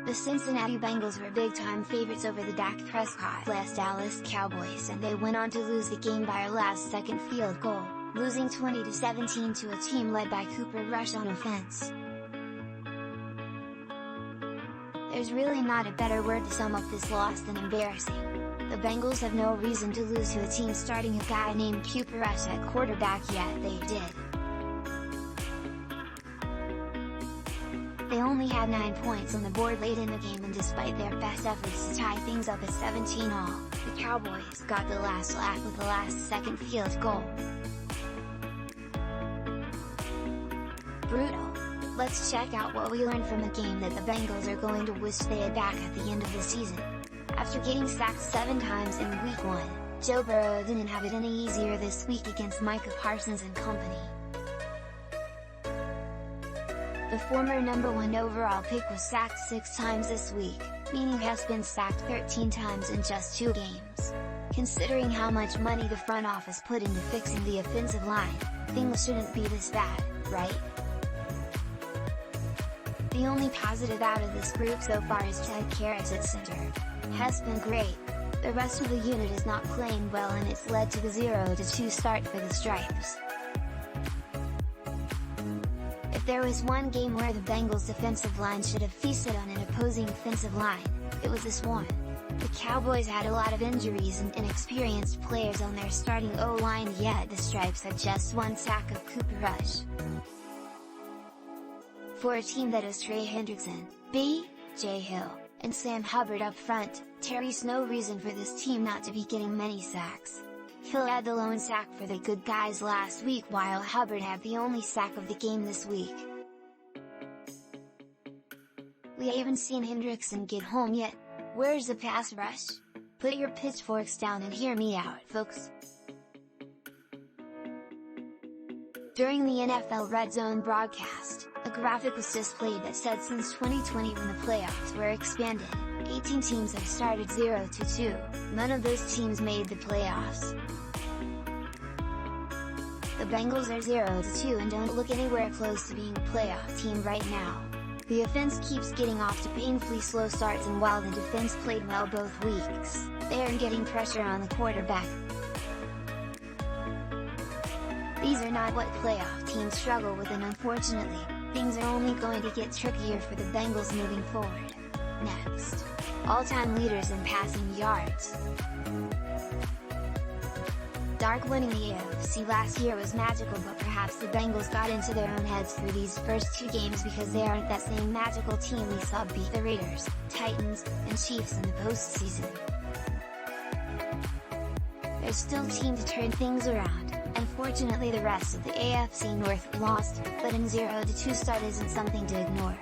The Cincinnati Bengals were big-time favorites over the Dak Prescott-less Dallas Cowboys, and they went on to lose the game by a last-second field goal, losing 20-17 to a team led by Cooper Rush on offense. There's really not a better word to sum up this loss than embarrassing. The Bengals have no reason to lose to a team starting a guy named Cooper Rush at quarterback, yet they did. They only had 9 points on the board late in the game, and despite their best efforts to tie things up at 17-all, the Cowboys got the last laugh with a last-second field goal. Brutal. Let's check out what we learned from a game that the Bengals are going to wish they had back at the end of the season. After getting sacked 7 times in Week 1, Joe Burrow didn't have it any easier this week against Micah Parsons and Company. The former number 1 overall pick was sacked 6 times this week, meaning he has been sacked 13 times in just 2 games. Considering how much money the front office put into fixing the offensive line, things shouldn't be this bad, right? The only positive out of this group so far is Ted Karras at center. Has been great. The rest of the unit is not playing well, and it's led to the 0-2 start for the Stripes. If there was one game where the Bengals' defensive line should have feasted on an opposing offensive line, it was this one. The Cowboys had a lot of injuries and inexperienced players on their starting O-line, yet the Stripes had just 1 sack of Cooper Rush. For a team that has Trey Hendrickson, B.J. Hill, and Sam Hubbard up front, there's no reason for this team not to be getting many sacks. Hill had the lone sack for the good guys last week, while Hubbard had the only sack of the game this week. We haven't seen Hendrickson get home yet. Where's the pass rush? Put your pitchforks down and hear me out, folks. During the NFL Red Zone broadcast, a graphic was displayed that said since 2020, when the playoffs were expanded, 18 teams have started 0-2, none of those teams made the playoffs. The Bengals are 0-2 and don't look anywhere close to being a playoff team right now. The offense keeps getting off to painfully slow starts, and while the defense played well both weeks, they are getting pressure on the quarterback. These are not what playoff teams struggle with, and unfortunately, things are only going to get trickier for the Bengals moving forward. Next. All-time leaders in passing yards. Winning the AFC last year was magical, but perhaps the Bengals got into their own heads through these first 2 games because they aren't that same magical team we saw beat the Raiders, Titans, and Chiefs in the postseason. There's still time to turn things around. Unfortunately, the rest of the AFC North lost, but an 0-2 start isn't something to ignore.